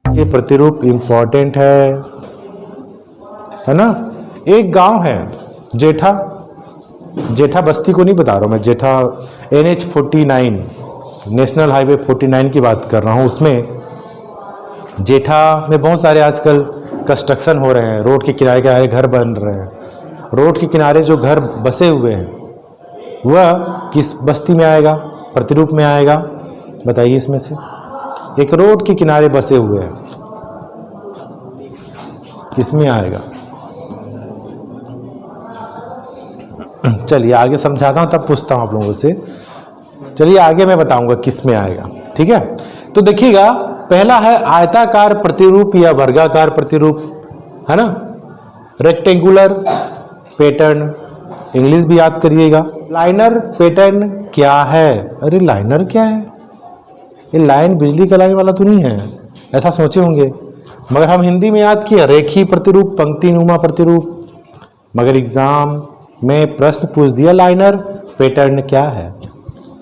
ये प्रतिरूप इंपॉर्टेंट है ना। एक गांव है जेठा, जेठा बस्ती को नहीं बता रहा हूं मैं, जेठा NH49 नेशनल हाईवे 49 की बात कर रहा हूं। उसमें जेठा में बहुत सारे आजकल कंस्ट्रक्शन हो रहे हैं, रोड के किनारे किनारे घर बन रहे हैं। रोड के किनारे जो घर बसे हुए हैं वह किस बस्ती में आएगा, प्रतिरूप में आएगा, बताइए। इसमें से एक रोड के किनारे बसे हुए हैं, किसमें आएगा? चलिए आगे समझाता हूं, तब पूछता हूं आप लोगों से। चलिए आगे मैं बताऊंगा किस में आएगा, ठीक है। तो देखिएगा, पहला है आयताकार प्रतिरूप या वर्गाकार प्रतिरूप, है ना। रेक्टेंगुलर पैटर्न, इंग्लिश भी याद करिएगा। लाइनर पैटर्न क्या है? अरे लाइनर क्या है? ये लाइन बिजली का लाइन वाला तो नहीं है, ऐसा सोचे होंगे, मगर हम हिंदी में याद किया रेखी प्रतिरूप, पंक्ति नुमा प्रतिरूप। मगर एग्जाम में प्रश्न पूछ दिया लाइनर पैटर्न क्या है,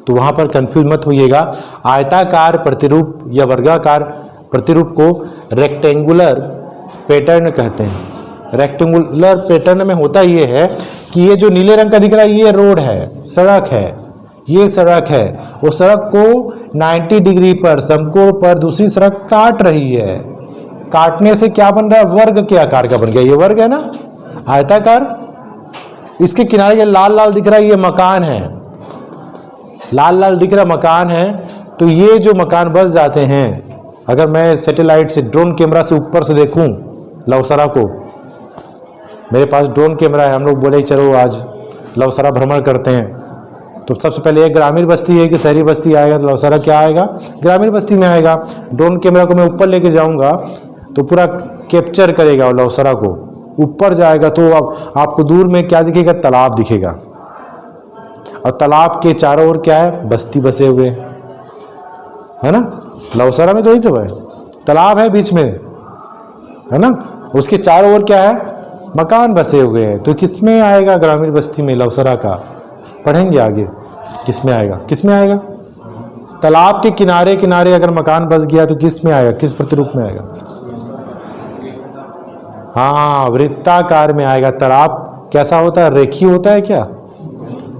तो वहां पर कंफ्यूज मत होइएगा। आयताकार प्रतिरूप या वर्गाकार प्रतिरूप को रेक्टेंगुलर पैटर्न कहते हैं। रेक्टेंगुलर पैटर्न में होता ये है कि ये जो नीले रंग का दिख रहा है ये रोड है, सड़क है, ये सड़क है। वो सड़क को 90 डिग्री पर समकोण पर दूसरी सड़क काट रही है। काटने से क्या बन रहा है? वर्ग के आकार का बन गया। ये वर्ग है ना, आयताकार। इसके किनारे ये लाल लाल दिख रहा है, ये मकान है, लाल लाल दिख रहा मकान है। तो ये जो मकान बस जाते हैं, अगर मैं सैटेलाइट से ड्रोन कैमरा से ऊपर से देखूं लवसरा को, मेरे पास ड्रोन कैमरा है, हम लोग बोले चलो आज लवसरा भ्रमण करते हैं, तो सबसे पहले एक ग्रामीण बस्ती है कि शहरी बस्ती आएगा, तो लवसरा क्या आएगा? ग्रामीण बस्ती में आएगा। ड्रोन कैमरा को मैं ऊपर लेके जाऊंगा तो पूरा कैप्चर करेगा और लवसरा को ऊपर जाएगा, तो अब आपको दूर में क्या दिखेगा? तालाब दिखेगा। और तालाब के चारों ओर क्या है? बस्ती बसे हुए, है ना। लवसरा में तो ही तो है, तालाब है बीच में, है ना। उसके चारों ओर क्या है? मकान बसे हुए हैं। तो किसमें आएगा? ग्रामीण बस्ती में, लवसरा का। पढ़ेंगे आगे किसमें आएगा, किसमें आएगा। तालाब के किनारे किनारे अगर मकान बस गया तो किस में आएगा, किस प्रतिरूप में आएगा? हाँ, वृत्ताकार में आएगा। तालाब कैसा होता है? रेखी होता है क्या,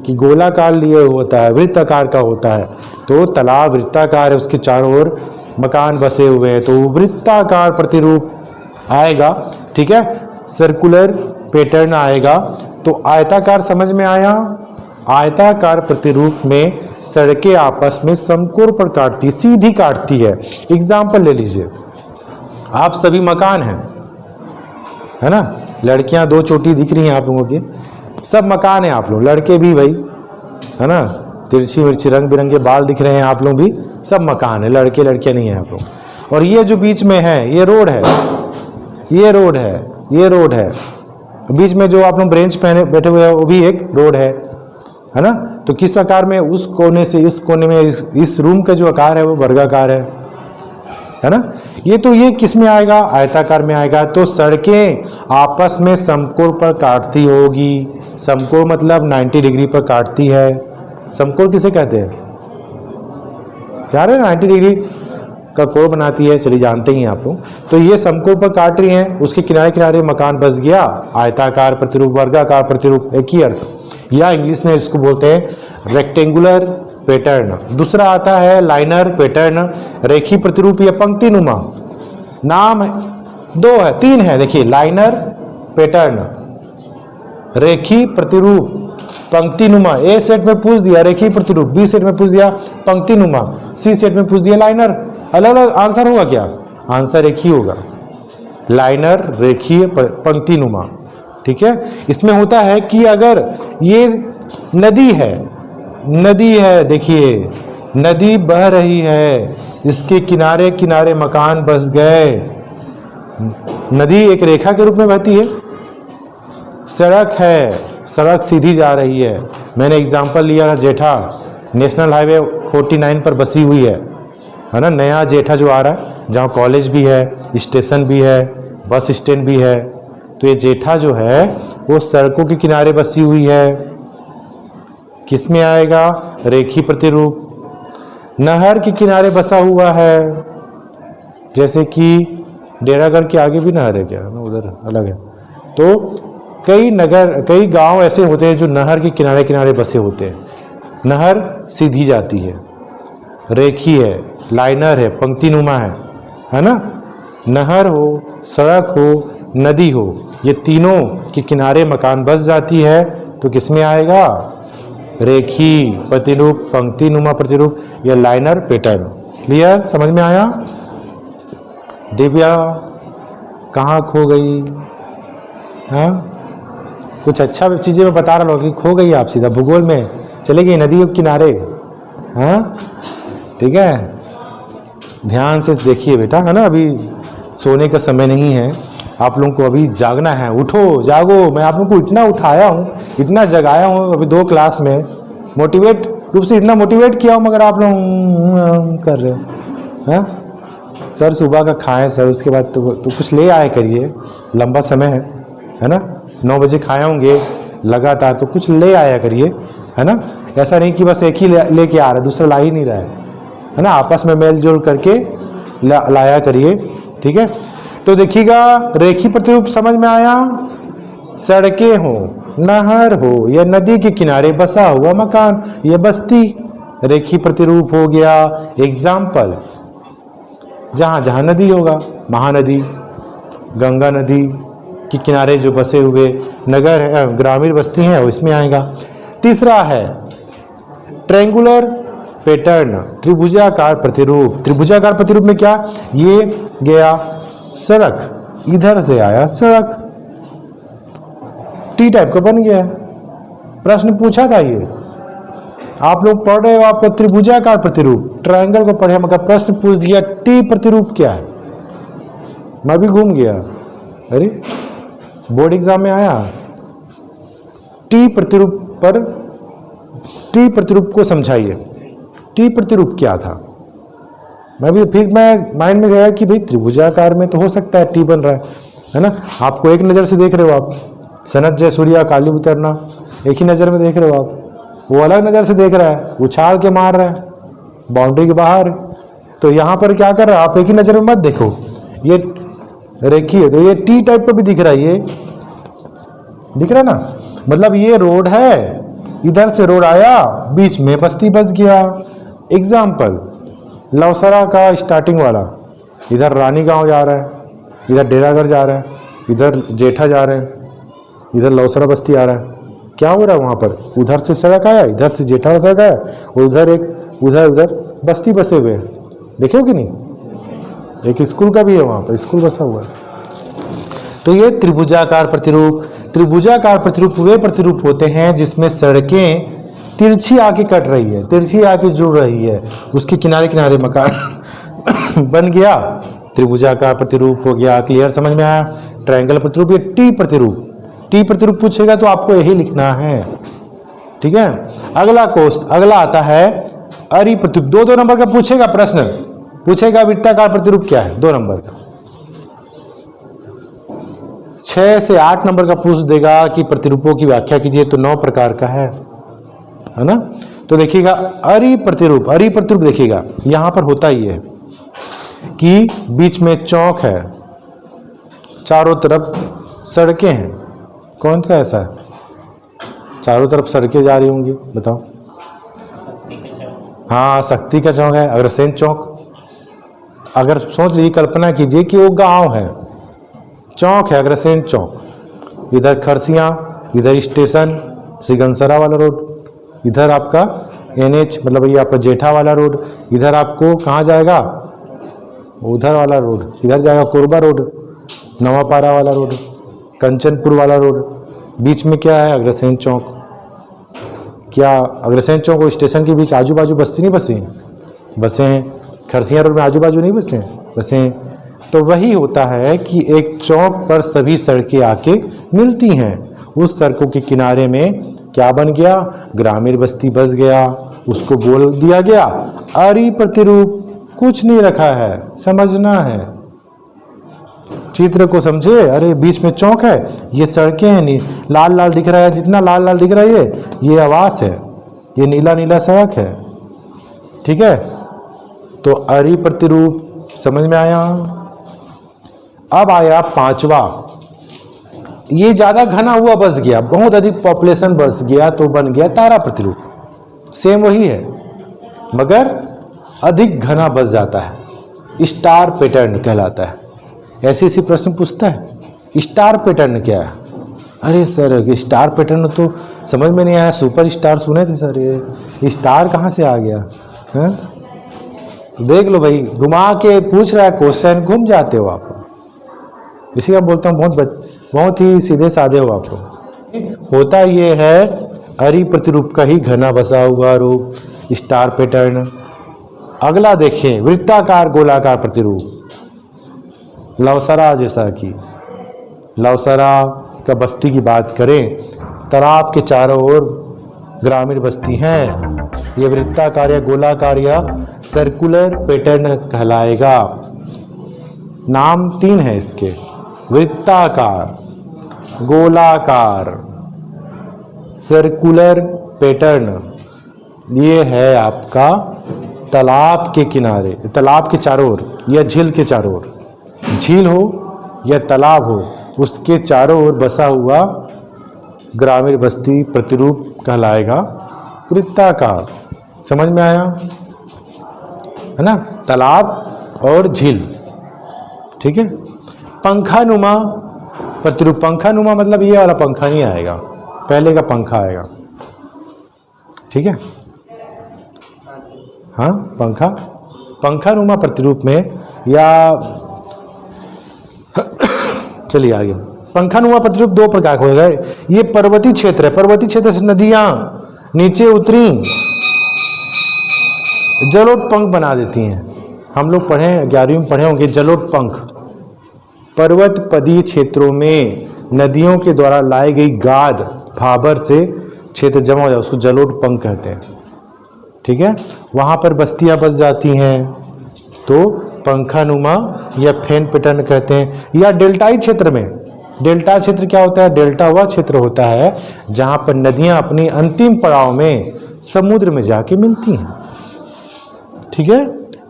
कि गोलाकार लिए होता है? वृत्ताकार का होता है। तो तालाब वृत्ताकार है, उसके चारों ओर मकान बसे हुए हैं, तो वृत्ताकार प्रतिरूप आएगा, ठीक है। सर्कुलर पैटर्न आएगा। तो आयताकार समझ में आया। आयताकार प्रतिरूप में सड़कें आपस में समकोण पर काटती, सीधी काटती है। एग्जाम्पल ले लीजिए, आप सभी मकान हैं, है ना। लड़कियां दो चोटी दिख रही हैं आप लोगों के, सब मकान है आप लोग, लड़के भी भाई, है ना। तिरछी मिर्ची रंग बिरंगे बाल दिख रहे हैं आप लोग भी, सब मकान है, लड़के लड़कियां नहीं है आप लोग। और ये जो बीच में है ये रोड है, ये रोड है, ये रोड है। बीच में जो आप लोग ब्रेंच पहने बैठे हुए हैं वो भी एक रोड है ना। तो किस आकार में? उस कोने से इस कोने में इस रूम का जो आकार है वो वर्गाकार है ना। ये तो ये किस में आएगा? आयताकार में आएगा। तो सड़कें आपस में समकोण पर काटती होगी। समकोण मतलब 90 डिग्री पर काटती है। समकोण किसे कहते हैं? जा रहे हैं, 90 डिग्री का कोण बनाती है, चलिए जानते ही हैं आप लोग। तो ये समकोण पर काट रही हैं, उसके किनारे किनारे मकान बस गया। आयताकार प्रतिरूप, वर्गाकार प्रतिरूप, एक ही अर्थ। या इंग्लिश में इसको बोलते हैं रेक्टेंगुलर पैटर्न। दूसरा आता है लाइनर पैटर्न, रेखी प्रतिरूप या पंक्ति नुमा। नाम दो है, तीन है, देखिए, लाइनर पैटर्न, रेखी प्रतिरूप, पंक्ति नुमा। ए सेट में पूछ दिया रेखी प्रतिरूप, बी सेट में पूछ दिया पंक्ति नुमा, सी सेट में पूछ दिया लाइनर। अलग अलग आंसर होगा क्या? आंसर एक ही होगा, लाइनर, रेखीय, पंक्ति नुमा, ठीक है। इसमें होता है कि अगर ये नदी है, नदी है, देखिए नदी बह रही है, इसके किनारे किनारे मकान बस गए। नदी एक रेखा के रूप में बहती है। सड़क है, सड़क सीधी जा रही है। मैंने एग्जांपल लिया था जेठा, नेशनल हाईवे 49 पर बसी हुई है ना। नया जेठा जो आ रहा है, जहाँ कॉलेज भी है, स्टेशन भी है, बस स्टैंड भी है। तो ये जेठा जो है वो सड़कों के किनारे बसी हुई है। किस में आएगा? रेखी प्रतिरूप। नहर के किनारे बसा हुआ है, जैसे कि डेरागढ़ के आगे भी नहर है क्या, ना उधर अलग है। तो कई गांव ऐसे होते हैं जो नहर के किनारे किनारे बसे होते हैं। नहर सीधी जाती है, रेखी है, लाइनर है, पंक्तिनुमा है ना। नहर हो, सड़क हो, नदी हो, ये तीनों के किनारे मकान बस जाती है तो किसमें आएगा, रेखी प्रतिरूप, पंक्तिनुमा प्रतिरूप या लाइनर पैटर्न। क्लियर, समझ में आया। दिव्या कहाँ खो गई, हाँ कुछ अच्छा चीज़ें मैं बता रहा हूँ कि खो गई आप, सीधा भूगोल में चले गई, नदी के किनारे। हाँ ठीक है, ध्यान से देखिए बेटा, है ना। अभी सोने का समय नहीं है, आप लोगों को अभी जागना है। उठो, जागो, मैं आप लोगों को इतना उठाया हूँ, इतना जगाया हूँ अभी 2 क्लास में, मोटिवेट रूप से इतना मोटिवेट किया हूँ, मगर आप लोग कर रहे हो। हाँ सर सुबह का खाएं सर, उसके बाद तो कुछ ले आए करिए, लंबा समय है ना। 9 बजे खाए होंगे लगातार, तो कुछ ले आया करिए, है ना। ऐसा नहीं कि बस एक ही लेके आ रहा है, दूसरा ला ही नहीं रहा है ना। आपस में मेल जोल करके लाया करिए, ठीक है। तो देखिएगा, रेखी प्रतिरूप समझ में आया। सड़कें हो, नहर हो या नदी के किनारे बसा हुआ मकान, यह बस्ती रेखी प्रतिरूप हो गया। एग्जाम्पल, जहां जहां नदी होगा, महानदी, गंगा नदी के किनारे जो बसे हुए नगर है, ग्रामीण बस्ती हैं, इसमें आएगा। तीसरा है ट्रायंगुलर पैटर्न, त्रिभुजाकार प्रतिरूप। त्रिभुजाकार प्रतिरूप में क्या, ये गया सड़क, इधर से आया सड़क, टी टाइप का बन गया। प्रश्न पूछा था ये, आप लोग पढ़ रहे हो, आपको त्रिभुजाकार प्रतिरूप, ट्रायंगल को पढ़े, मगर प्रश्न पूछ दिया टी प्रतिरूप क्या है। मैं भी घूम गया, अरे बोर्ड एग्जाम में आया टी प्रतिरूप पर। टी प्रतिरूप को समझाइए, टी प्रतिरूप क्या था। मैं माइंड में गया कि भाई त्रिभुजाकार में तो हो सकता है टी बन रहा है ना। आपको एक नज़र से देख रहे हो आप, सनत जय सूर्या काली उतरना, एक ही नज़र में देख रहे हो आप। वो अलग नज़र से देख रहा है, उछाल के मार रहा है बाउंड्री के बाहर। तो यहाँ पर क्या कर रहा है, आप एक ही नज़र में मत देखो, ये रेखी है तो ये टी टाइप का भी दिख रहा है, ये दिख रहा है ना। मतलब ये रोड है, इधर से रोड आया, बीच में बस्ती बस गया। एग्जाम्पल, लवसरा का स्टार्टिंग वाला, इधर रानी गांव जा रहा है, इधर डेरागढ़ जा रहा है, इधर जेठा जा रहे हैं, इधर लवसरा बस्ती आ रहा है। क्या हो रहा है वहाँ पर, उधर से सड़क आया, इधर से जेठा सड़क आया, और उधर बस्ती बसे हुए हैं। देखे हो कि नहीं, एक स्कूल का भी है वहाँ पर, स्कूल बसा हुआ है। तो ये त्रिभुजाकार प्रतिरूप। त्रिभुजाकार प्रतिरूप वे प्रतिरूप होते हैं जिसमें सड़कें तिरछी आके कट रही है, तिरछी आके जुड़ रही है, उसके किनारे किनारे मकान बन गया, त्रिभुजाकार प्रतिरूप हो गया। क्लियर, समझ में आया। ट्रायंगल प्रतिरूप, ये टी प्रतिरूप। टी प्रतिरूप पूछेगा तो आपको यही लिखना है, ठीक है। अगला आता है अरि प्रतिरूप। 2 नंबर का पूछेगा प्रश्न, पूछेगा वृत्ताकार प्रतिरूप क्या है, 2 नंबर का। 6 से 8 नंबर का पूछ देगा कि प्रतिरूपों की व्याख्या कीजिए, तो 9 प्रकार का है ना। तो देखिएगा अरि प्रतिरूप, अरि प्रतिरूप देखिएगा यहां पर होता ही है कि बीच में चौक है, चारों तरफ सड़कें हैं। कौन सा ऐसा है, चारों तरफ सड़कें जा रही होंगी, बताओ। हाँ, शक्ति का चौक है, अग्रसेन चौक। अगर सोच लीजिए, कल्पना कीजिए कि वो गांव है, चौक है अग्रसेन चौक, इधर खरसियां, इधर स्टेशन सिगंसरा वाला रोड, इधर आपका NH मतलब ये आपका जेठा वाला रोड, इधर आपको कहाँ जाएगा, उधर वाला रोड, इधर जाएगा कोरबा रोड, नवापारा वाला रोड, कंचनपुर वाला रोड, बीच में क्या है, अग्रसेन चौक। क्या अग्रसेन चौक और स्टेशन के बीच आजू बाजू बस्ती नहीं बसे हैं, बसे हैं। खरसियां रोड में आजू बाजू नहीं बसे हैं, बसे हैं। तो वही होता है कि एक चौक पर सभी सड़कें आके मिलती हैं, उस सड़कों के किनारे में क्या बन गया, ग्रामीण बस्ती बस गया, उसको बोल दिया गया अरि प्रतिरूप। कुछ नहीं रखा है, समझना है, चित्र को समझे। अरे बीच में चौक है, ये सड़कें हैं, नहीं लाल लाल दिख रहा है, जितना लाल लाल दिख रहा है ये आवास है, ये नीला नीला सड़क है, ठीक है। तो अरि प्रतिरूप समझ में आया। अब आया पांचवा, ये ज्यादा घना हुआ बस गया, बहुत अधिक पॉपुलेशन बस गया तो बन गया तारा प्रतिरूप। सेम वही है मगर अधिक घना बस जाता है, स्टार पैटर्न कहलाता है। ऐसे ऐसे प्रश्न पूछता है स्टार पैटर्न क्या है। अरे सर स्टार पैटर्न तो समझ में नहीं आया, सुपर स्टार सुने थे सर, ये स्टार कहाँ से आ गया है? तो देख लो भाई, घुमा के पूछ रहा है क्वेश्चन, घूम जाते हो आप। इसी का बोलता हूँ बहुत ही सीधे साधे हो आप लोग। होता ये है अरि प्रतिरूप का ही घना बसा हुआ रूप स्टार पैटर्न। अगला देखें वृत्ताकार गोलाकार प्रतिरूप, लवसरा जैसा कि लवसरा का बस्ती की बात करें, तालाब के चारों ओर ग्रामीण बस्ती हैं, ये वृत्ताकार या गोलाकार या सर्कुलर पैटर्न कहलाएगा। नाम 3 है इसके, वृत्ताकार, गोलाकार, सर्कुलर पैटर्न। ये है आपका तालाब के किनारे, तालाब के चारों ओर या झील के चारों ओर, झील हो या तालाब हो उसके चारों ओर बसा हुआ ग्रामीण बस्ती प्रतिरूप कहलाएगा वृत्ताकार। समझ में आया है ना, तालाब और झील। ठीक है। पंखानुमा प्रतिरूप, पंखानुमा मतलब ये वाला पंखा नहीं आएगा, पहले का पंखा आएगा। ठीक है, हाँ पंखा, पंखानुमा प्रतिरूप में या चलिए आगे। पंखानुमा प्रतिरूप 2 प्रकार का होगा। ये पर्वतीय क्षेत्र है, पर्वतीय क्षेत्र से नदियां नीचे उतरी जलोत्पंख बना देती हैं। हम लोग पढ़े 11वीं में पढ़े होंगे जलोत्पंख। पर्वत पदीय क्षेत्रों में नदियों के द्वारा लाई गई गाद भाबर से क्षेत्र जमा हो जाए, उसको जलोत्पंख कहते हैं। ठीक है, वहां पर बस्तियां बस जाती हैं तो पंखानुमा या फैन पैटर्न कहते हैं। या डेल्टाई क्षेत्र में, डेल्टा क्षेत्र क्या होता है? डेल्टा वह क्षेत्र होता है जहां पर नदियां अपनी अंतिम पड़ाव में समुद्र में जाके मिलती हैं। ठीक है,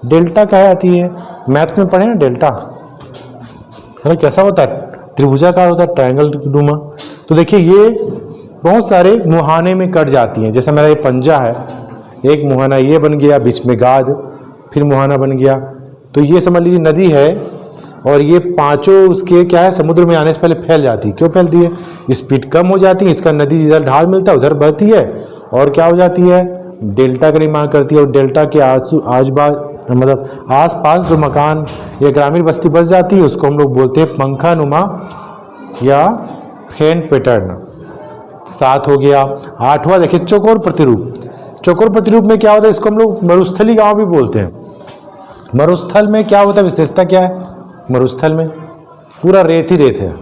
डेल्टा क्या आती है, मैथ्स में पढ़े ना डेल्टा, है कैसा होता है? त्रिभुजाकार होता है, ट्रायंगल नुमा। तो देखिए ये बहुत सारे मुहाने में कट जाती हैं। जैसे मेरा ये पंजा है, एक मुहाना ये बन गया, बीच में गाद, फिर मुहाना बन गया। तो ये समझ लीजिए नदी है और ये पांचों उसके क्या है, समुद्र में आने से पहले फैल जाती है। क्यों फैलती है? स्पीड कम हो जाती है, इसका नदी जिधर ढाल मिलता है उधर बहती है और क्या हो जाती है, डेल्टा का निर्माण करती है। और डेल्टा के आजू मतलब आसपास जो मकान या ग्रामीण बस्ती बस जाती है उसको हम लोग बोलते हैं पंखानुमा या फैन पैटर्न। 7 हो गया। 8वां देखिए चौकोर प्रतिरूप। चौकोर प्रतिरूप में क्या होता है, इसको हम लोग मरुस्थली गांव भी बोलते हैं। मरुस्थल में क्या होता है, विशेषता क्या है? मरुस्थल में पूरा रेत ही रेत है,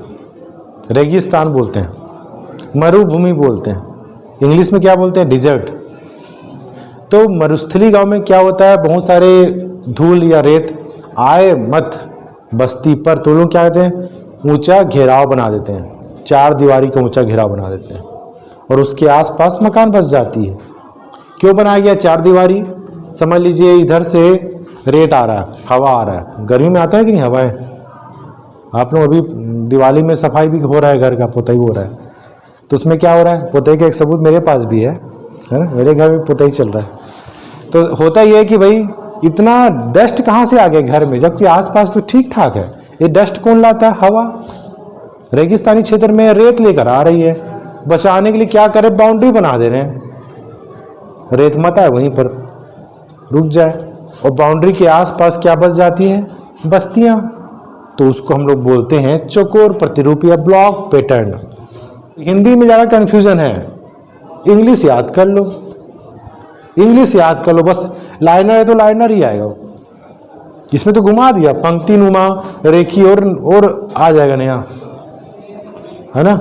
रेगिस्तान बोलते हैं, मरुभूमि बोलते हैं, इंग्लिश में क्या बोलते हैं, डिजर्ट। तो मरुस्थली गांव में क्या होता है, बहुत सारे धूल या रेत आए मत बस्ती पर, तो लोग क्या कहते हैं, ऊंचा घेराव बना देते हैं, 4 दीवारी का ऊंचा घेराव बना देते हैं और उसके आसपास मकान बस जाती है। क्यों बनाया गया 4 दीवारी? समझ लीजिए इधर से रेत आ रहा है, हवा आ रहा है, गर्मी में आता है कि नहीं हवाएं? आप लोग अभी दिवाली में सफाई भी हो रहा है, घर का पुताई हो रहा है, तो उसमें क्या हो रहा है, पुताई का एक सबूत मेरे पास भी है ना, मेरे घर में पुताई चल रहा है। तो होता ये है कि भाई इतना डस्ट कहाँ से आ गया घर में, जबकि आसपास तो ठीक ठाक है। ये डस्ट कौन लाता है? हवा। रेगिस्तानी क्षेत्र में रेत लेकर आ रही है, बचाने के लिए क्या करे, बाउंड्री बना दे रहे हैं, रेत मत आए वहीं पर रुक जाए, और बाउंड्री के आसपास क्या बस जाती है, बस्तियां। तो उसको हम लोग बोलते हैं चौकोर प्रतिरूप या ब्लॉक पैटर्न। हिंदी में ज़्यादा कन्फ्यूजन है, इंग्लिश याद कर लो, इंग्लिश याद कर लो, बस लाइनर है तो लाइनर ही आएगा। इसमें तो घुमा दिया, पंक्ति नुमा, रेखी और आ जाएगा नया, है ना।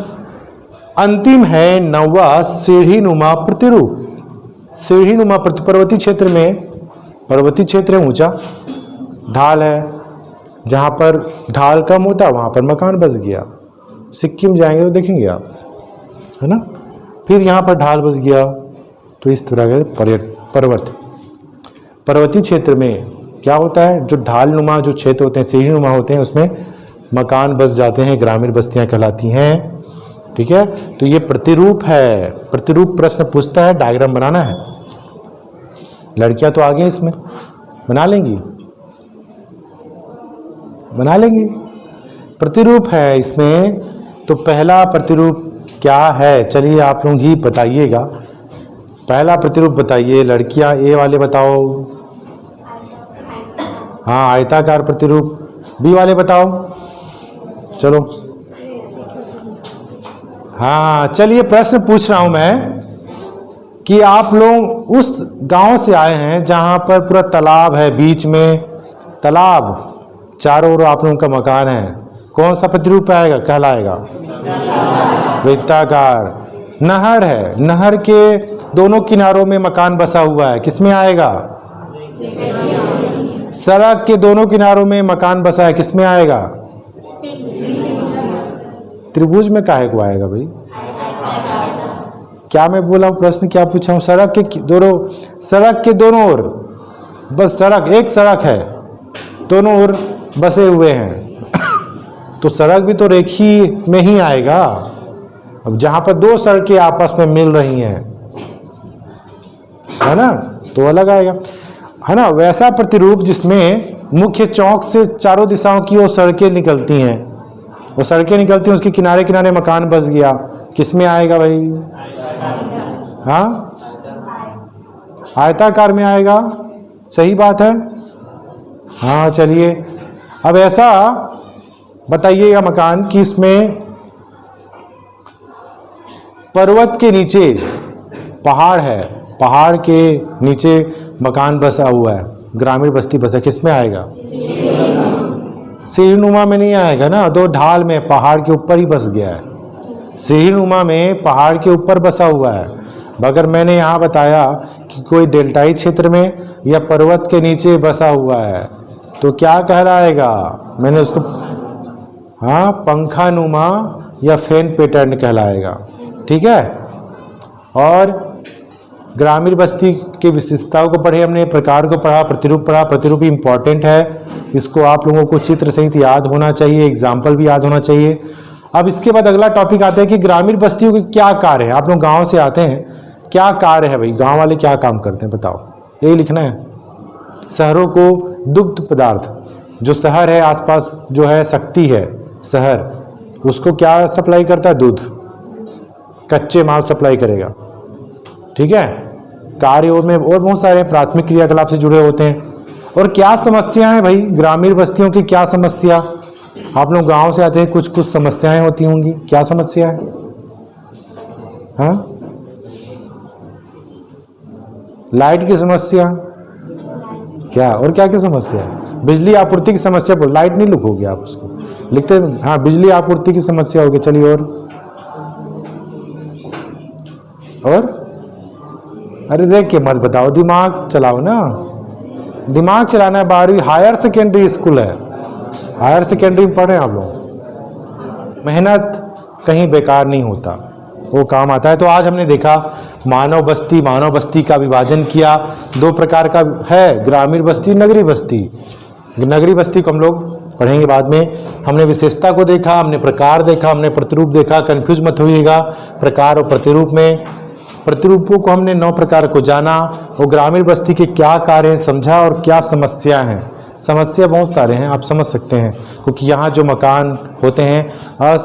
अंतिम है 9वां सीढ़ी नुमा प्रतिरूप। सीढ़ी नुमा पर्वतीय क्षेत्र में, पर्वतीय क्षेत्र है, ऊंचा ढाल है, जहां पर ढाल कम होता है वहां पर मकान बस गया। सिक्किम जाएंगे तो देखेंगे आप, है ना। फिर यहाँ पर ढाल बस गया, तो इस तरह के पर्वतीय क्षेत्र में क्या होता है, जो ढाल नुमा जो क्षेत्र होते हैं, सीढ़ी नुमा होते हैं, उसमें मकान बस जाते हैं, ग्रामीण बस्तियां कहलाती हैं। ठीक है, तो ये प्रतिरूप है। प्रतिरूप प्रश्न पूछता है, डायग्राम बनाना है। लड़कियां तो आगे हैं इसमें, बना लेंगी, बना लेंगी। प्रतिरूप है इसमें, तो पहला प्रतिरूप क्या है, चलिए आप लोग ही बताइएगा। पहला प्रतिरूप बताइए, लड़कियां ए वाले बताओ। हाँ, आयताकार प्रतिरूप। बी वाले बताओ, चलो। हाँ, चलिए प्रश्न पूछ रहा हूं मैं कि आप लोग उस गांव से आए हैं जहां पर पूरा तालाब है, बीच में तालाब, चारों ओर आप लोगों का मकान है, कौन सा प्रतिरूप आएगा, कहलाएगा वृत्ताकार। नहर है, नहर के दोनों किनारों में मकान बसा हुआ है, किसमें आएगा, सड़क के दोनों किनारों में मकान बसा है, किसमें आएगा, त्रिभुज में काहे को आएगा भाई, क्या मैं बोला हूं, प्रश्न क्या पूछा हूं, सड़क के दोनों ओर, बस सड़क, एक सड़क है, दोनों ओर बसे हुए हैं तो सड़क भी तो रेखी में ही आएगा। अब जहां पर दो सड़कें आपस में मिल रही हैं, है ना, तो अलग आएगा, है ना। वैसा प्रतिरूप जिसमें मुख्य चौक से चारों दिशाओं की ओर सड़कें निकलती हैं, वो सड़कें निकलती हैं, उसके किनारे किनारे मकान बस गया, किसमें आएगा भाई, हाँ, आयताकार में आएगा, सही बात है। हाँ, चलिए अब ऐसा बताइएगा मकान कि इसमें पर्वत के नीचे पहाड़ है, पहाड़ के नीचे मकान बसा हुआ है, ग्रामीण बस्ती बसा, किसमें आएगा, सीढ़ीनुमा में नहीं आएगा ना, दो ढाल में पहाड़ के ऊपर ही बस गया है, सीढ़ीनुमा में पहाड़ के ऊपर बसा हुआ है। अगर मैंने यहाँ बताया कि कोई डेल्टाई क्षेत्र में या पर्वत के नीचे बसा हुआ है तो क्या कहलाएगा, मैंने उसको, हाँ, पंखानुमा या फैन पैटर्न कहलाएगा। ठीक है, और ग्रामीण बस्ती की विशेषताओं को पढ़े हमने, प्रकार को पढ़ा, प्रतिरूप पढ़ा। प्रतिरूप इंपॉर्टेंट है, इसको आप लोगों को चित्र सहित याद होना चाहिए, एग्जाम्पल भी याद होना चाहिए। अब इसके बाद अगला टॉपिक आता है कि ग्रामीण बस्तियों के क्या कार्य है। आप लोग गांव से आते हैं, क्या कार्य है भाई, गांव वाले क्या काम करते हैं बताओ, यही लिखना है। शहरों को दुग्ध पदार्थ, जो शहर है आसपास जो है शक्ति है शहर, उसको क्या सप्लाई करता है, दूध, कच्चे माल सप्लाई करेगा। ठीक है, कार्यों में और बहुत सारे प्राथमिक क्रियाकलाप से जुड़े होते हैं। और क्या समस्या है भाई, ग्रामीण बस्तियों की क्या समस्या, आप लोग गांव से आते हैं, कुछ कुछ समस्याएं होती होंगी, क्या समस्या है, हाँ, लाइट की समस्या, क्या और क्या क्या समस्या है, बिजली आपूर्ति की समस्या, बोल, लाइट नहीं लिखोगे आप, उसको लिखते, हाँ, बिजली आपूर्ति की समस्या होगी। चलिए, और अरे देख के मत बताओ, दिमाग चलाओ ना, दिमाग चलाना है। 12वीं हायर सेकेंडरी स्कूल है, हायर सेकेंडरी में पढ़ रहे हैं आप लोग, मेहनत कहीं बेकार नहीं होता, वो काम आता है। तो आज हमने देखा मानव बस्ती का विभाजन किया, दो प्रकार का है, ग्रामीण बस्ती, नगरीय बस्ती। नगरीय बस्ती को हम लोग पढ़ेंगे बाद में। हमने विशेषता को देखा, हमने प्रकार देखा, हमने प्रतिरूप देखा, कंफ्यूज मत होइएगा प्रकार और प्रतिरूप में। प्रतिरूपों को हमने 9 प्रकार को जाना, और ग्रामीण बस्ती के क्या कार्य हैं समझा, और क्या समस्या हैं। समस्या बहुत सारे हैं, आप समझ सकते हैं, क्योंकि यहाँ जो मकान होते हैं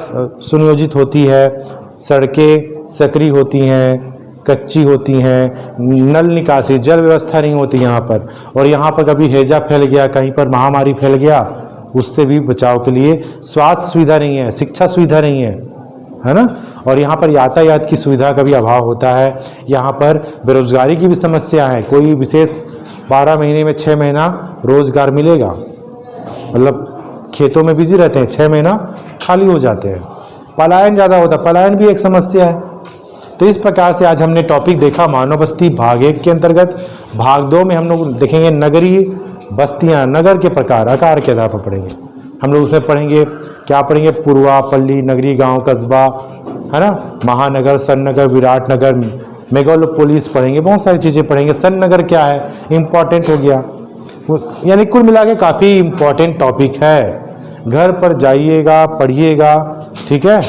सुनियोजित होती है, सड़कें सकरी होती हैं, कच्ची होती हैं, नल निकासी, जल व्यवस्था नहीं होती यहाँ पर, और यहाँ पर कभी हैजा फैल गया, कहीं पर महामारी फैल गया, उससे भी बचाव के लिए स्वास्थ्य सुविधा नहीं है, शिक्षा सुविधा नहीं है ना, और यहाँ पर यातायात की सुविधा का भी अभाव होता है। यहाँ पर बेरोजगारी की भी समस्या है, कोई विशेष 12 महीने में 6 महीना रोजगार मिलेगा, मतलब खेतों में बिजी रहते हैं, 6 महीना खाली हो जाते हैं, पलायन ज़्यादा होता है, पलायन भी एक समस्या है। तो इस प्रकार से आज हमने टॉपिक देखा मानव बस्ती भाग 1 के अंतर्गत। भाग 2 में हम लोग देखेंगे नगरीय बस्तियाँ, नगर के प्रकार, आकार के आधार पर पढ़ेंगे हम लोग। उसमें पढ़ेंगे, क्या पढ़ेंगे, पूर्वा, पल्ली, नगरी, गांव, कस्बा, है ना, महानगर, सन्नगर, विराटनगर, मेगालोपोलिस पढ़ेंगे, बहुत सारी चीज़ें पढ़ेंगे। सन्नगर क्या है, इंपॉर्टेंट हो गया। यानी कुल मिला के काफ़ी इम्पोर्टेंट टॉपिक है, घर पर जाइएगा, पढ़िएगा, ठीक है।